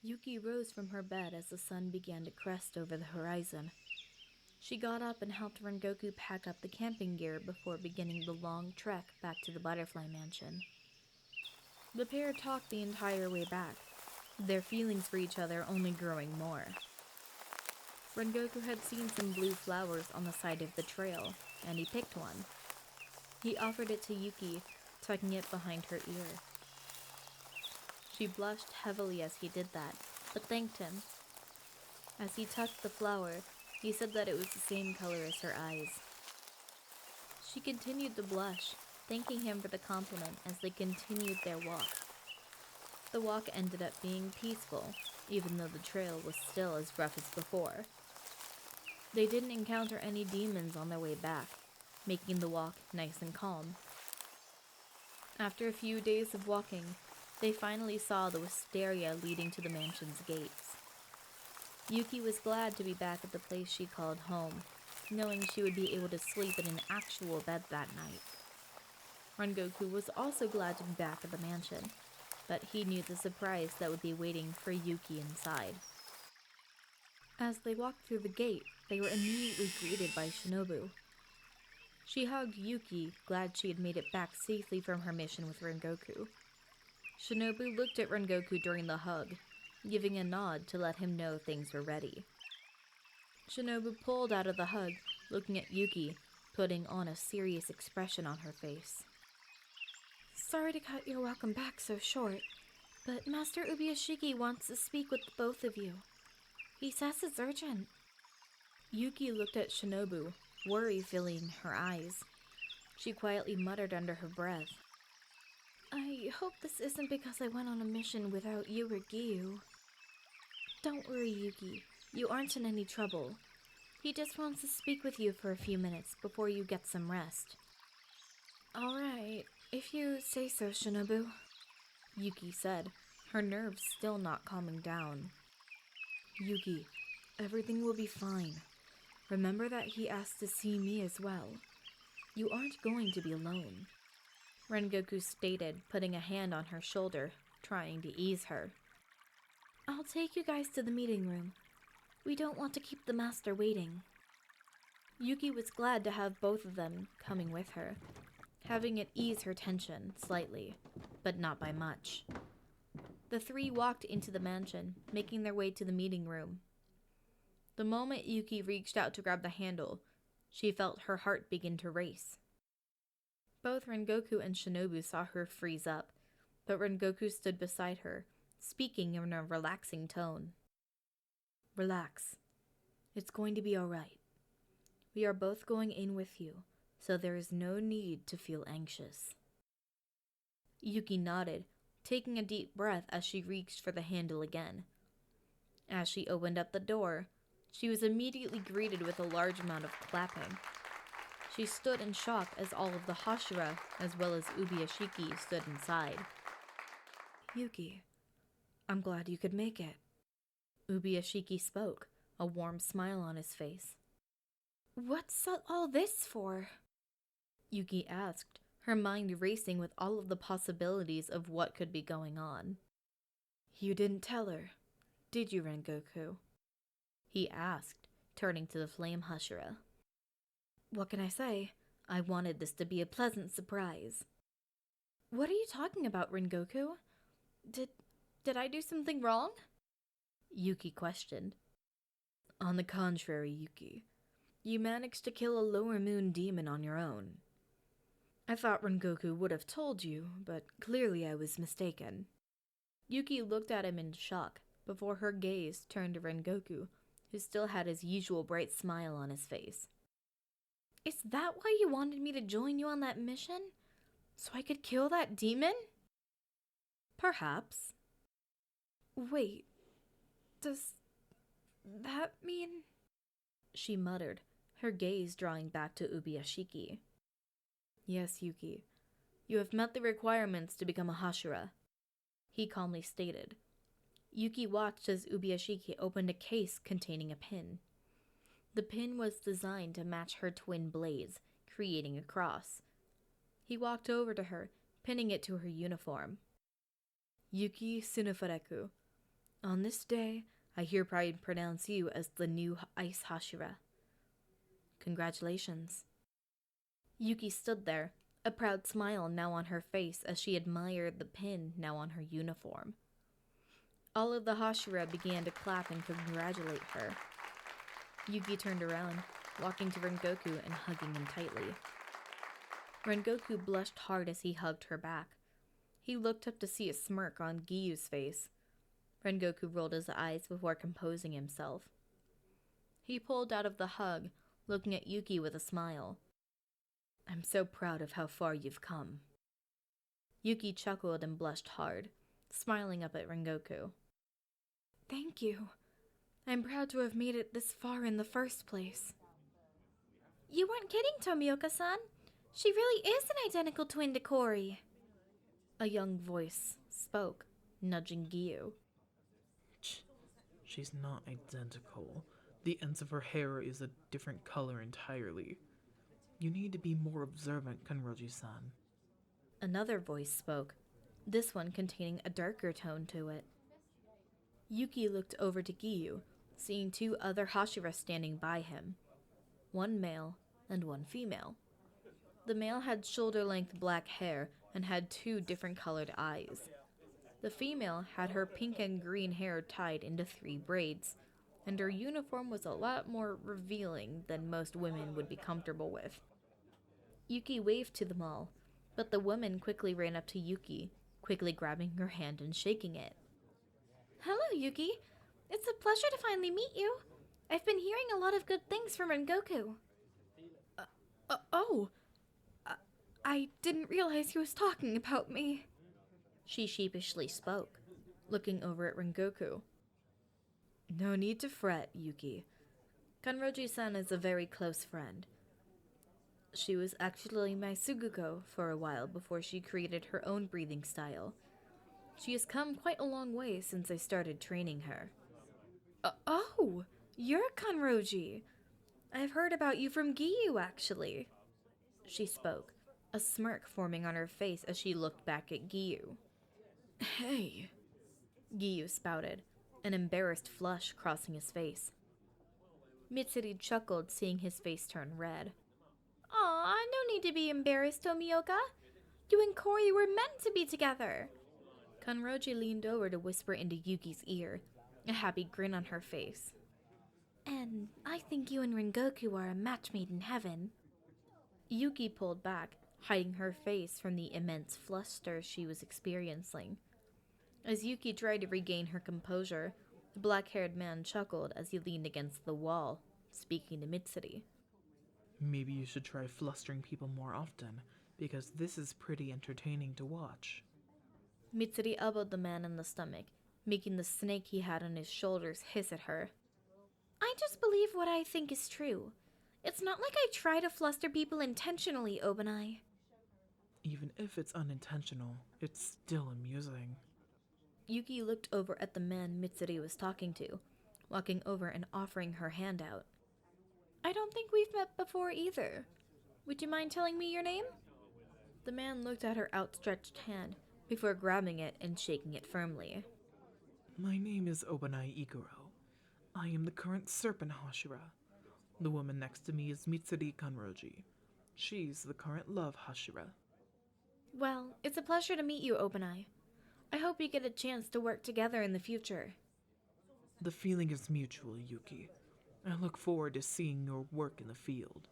Yuki rose from her bed as the sun began to crest over the horizon. She got up and helped Rengoku pack up the camping gear before beginning the long trek back to the Butterfly Mansion. The pair talked the entire way back, their feelings for each other only growing more. Rengoku had seen some blue flowers on the side of the trail, and he picked one. He offered it to Yuki, tucking it behind her ear. She blushed heavily as he did that, but thanked him. As he tucked the flower, he said that it was the same color as her eyes. She continued to blush, thanking him for the compliment as they continued their walk. The walk ended up being peaceful, even though the trail was still as rough as before. They didn't encounter any demons on their way back, making the walk nice and calm. After a few days of walking, they finally saw the wisteria leading to the mansion's gates. Yuki was glad to be back at the place she called home, knowing she would be able to sleep in an actual bed that night. Rengoku was also glad to be back at the mansion, but he knew the surprise that would be waiting for Yuki inside. As they walked through the gate, they were immediately greeted by Shinobu. She hugged Yuki, glad she had made it back safely from her mission with Rengoku. Shinobu looked at Rengoku during the hug, giving a nod to let him know things were ready. Shinobu pulled out of the hug, looking at Yuki, putting on a serious expression on her face. Sorry to cut your welcome back so short, but Master Ubuyashiki wants to speak with the both of you. He says it's urgent. Yuki looked at Shinobu, worry filling her eyes. She quietly muttered under her breath. I hope this isn't because I went on a mission without you or Giyu. Don't worry, Yuki. You aren't in any trouble. He just wants to speak with you for a few minutes before you get some rest. Alright, if you say so, Shinobu, Yuki said, her nerves still not calming down. Yuki, everything will be fine. Remember that he asked to see me as well. You aren't going to be alone, Rengoku stated, putting a hand on her shoulder, trying to ease her. I'll take you guys to the meeting room. We don't want to keep the master waiting. Yuki was glad to have both of them coming with her, having it ease her tension slightly, but not by much. The three walked into the mansion, making their way to the meeting room. The moment Yuki reached out to grab the handle, she felt her heart begin to race. Both Rengoku and Shinobu saw her freeze up, but Rengoku stood beside her, speaking in a relaxing tone. Relax. It's going to be alright. We are both going in with you, so there is no need to feel anxious. Yuki nodded, taking a deep breath as she reached for the handle again. As she opened up the door, she was immediately greeted with a large amount of clapping. She stood in shock as all of the Hashira, as well as Ubuyashiki, stood inside. Yuki, I'm glad you could make it. Ubuyashiki spoke, a warm smile on his face. What's all this for? Yuki asked, her mind racing with all of the possibilities of what could be going on. You didn't tell her, did you, Rengoku? He asked, turning to the Flame Hashira. What can I say? I wanted this to be a pleasant surprise. What are you talking about, Rengoku? Did I do something wrong? Yuki questioned. On the contrary, Yuki. You managed to kill a lower moon demon on your own. I thought Rengoku would have told you, but clearly I was mistaken. Yuki looked at him in shock, before her gaze turned to Rengoku, who still had his usual bright smile on his face. Is that why you wanted me to join you on that mission? So I could kill that demon? Perhaps. Wait, does that mean... She muttered, her gaze drawing back to Ubuyashiki. Yes, Yuki. You have met the requirements to become a Hashira, he calmly stated. Yuki watched as Ubuyashiki opened a case containing a pin. The pin was designed to match her twin blades, creating a cross. He walked over to her, pinning it to her uniform. Yuki Tsunufureku. On this day, I hereby pronounce you as the new Ice Hashira. Congratulations. Yuki stood there, a proud smile now on her face as she admired the pin now on her uniform. All of the Hashira began to clap and congratulate her. Yuki turned around, walking to Rengoku and hugging him tightly. Rengoku blushed hard as he hugged her back. He looked up to see a smirk on Gyu's face. Rengoku rolled his eyes before composing himself. He pulled out of the hug, looking at Yuki with a smile. I'm so proud of how far you've come. Yuki chuckled and blushed hard, smiling up at Rengoku. Thank you. I'm proud to have made it this far in the first place. You weren't kidding, Tomioka-san. She really is an identical twin to Cory. A young voice spoke, nudging Gyu. She's not identical. The ends of her hair is a different color entirely. You need to be more observant, Kanroji-san. Another voice spoke, this one containing a darker tone to it. Yuki looked over to Gyu, seeing two other Hashira standing by him. One male and one female. The male had shoulder-length black hair and had two different colored eyes. The female had her pink and green hair tied into 3 braids, and her uniform was a lot more revealing than most women would be comfortable with. Yuki waved to them all, but the woman quickly ran up to Yuki, quickly grabbing her hand and shaking it. Hello, Yuki. It's a pleasure to finally meet you. I've been hearing a lot of good things from Rengoku. I didn't realize he was talking about me. She sheepishly spoke, looking over at Rengoku. No need to fret, Yuki. Kanroji-san is a very close friend. She was actually my Suguko for a while before she created her own breathing style. She has come quite a long way since I started training her. Oh, you're Kanroji. I've heard about you from Gyu, actually. She spoke, a smirk forming on her face as she looked back at Gyu. Hey, Gyu spouted, an embarrassed flush crossing his face. Mitsuri chuckled, seeing his face turn red. Aw, no need to be embarrassed, Tomioka. You and Cory were meant to be together. Kanroji leaned over to whisper into Yuki's ear, a happy grin on her face. And I think you and Rengoku are a match made in heaven. Yuki pulled back, hiding her face from the immense fluster she was experiencing. As Yuki tried to regain her composure, the black-haired man chuckled as he leaned against the wall, speaking to Mitsuri. Maybe you should try flustering people more often, because this is pretty entertaining to watch. Mitsuri elbowed the man in the stomach, making the snake he had on his shoulders hiss at her. I just believe what I think is true. It's not like I try to fluster people intentionally, Obanai. Even if it's unintentional, it's still amusing. Yuki looked over at the man Mitsuri was talking to, walking over and offering her hand out. I don't think we've met before either. Would you mind telling me your name? The man looked at her outstretched hand before grabbing it and shaking it firmly. My name is Obanai Iguro. I am the current Serpent Hashira. The woman next to me is Mitsuri Kanroji. She's the current Love Hashira. Well, it's a pleasure to meet you, Obanai. I hope we get a chance to work together in the future. The feeling is mutual, Yuki. I look forward to seeing your work in the field.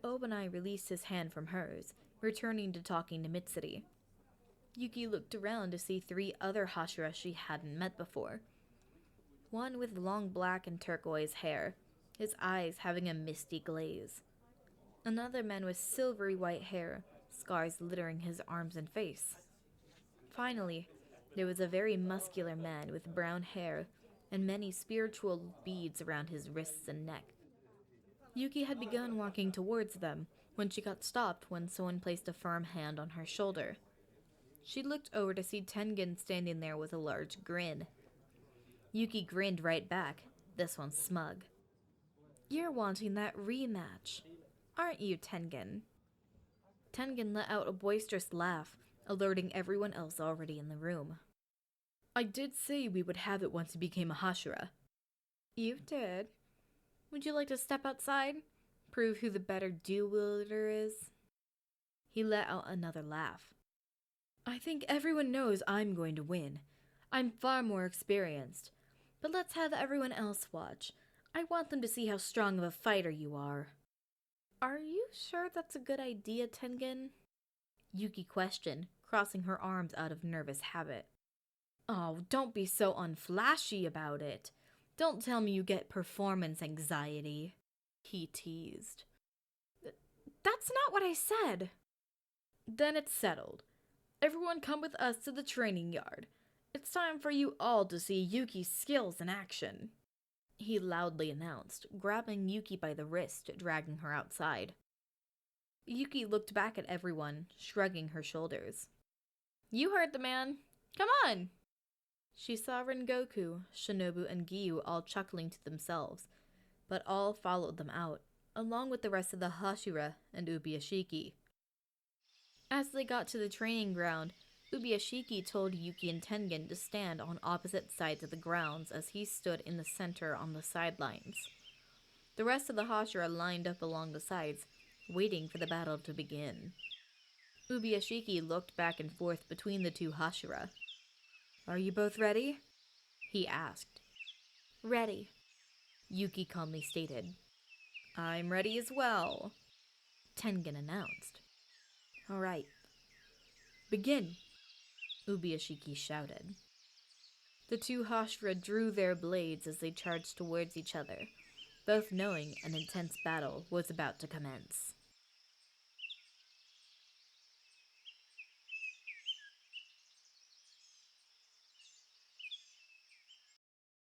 Obanai released his hand from hers, returning to talking to Mitsuri. Yuki looked around to see 3 other Hashira she hadn't met before. One with long black and turquoise hair, his eyes having a misty glaze. Another man with silvery white hair, scars littering his arms and face. Finally, there was a very muscular man with brown hair and many spiritual beads around his wrists and neck. Yuki had begun walking towards them when she got stopped when someone placed a firm hand on her shoulder. She looked over to see Tengen standing there with a large grin. Yuki grinned right back, this one smug. You're wanting that rematch, aren't you, Tengen? Tengen let out a boisterous laugh, alerting everyone else already in the room. I did say we would have it once he became a Hashira. You did. Would you like to step outside? Prove who the better duel-wielder is? He let out another laugh. I think everyone knows I'm going to win. I'm far more experienced. But let's have everyone else watch. I want them to see how strong of a fighter you are. Are you sure that's a good idea, Tengen? Yuki questioned, crossing her arms out of nervous habit. Oh, don't be so unflashy about it. Don't tell me you get performance anxiety, he teased. That's not what I said. Then it's settled. Everyone come with us to the training yard. It's time for you all to see Yuki's skills in action, he loudly announced, grabbing Yuki by the wrist, dragging her outside. Yuki looked back at everyone, shrugging her shoulders. You heard the man. Come on! She saw Rengoku, Shinobu, and Giyu all chuckling to themselves, but all followed them out, along with the rest of the Hashira and Ubiyashiki. As they got to the training ground, Ubiyashiki told Yuki and Tengen to stand on opposite sides of the grounds as he stood in the center on the sidelines. The rest of the Hashira lined up along the sides, waiting for the battle to begin. Ubiyashiki looked back and forth between the two Hashira. Are you both ready? He asked. Ready, Yuki calmly stated. I'm ready as well, Tengen announced. All right. Begin, Ubiyashiki shouted. The two Hashira drew their blades as they charged towards each other, both knowing an intense battle was about to commence.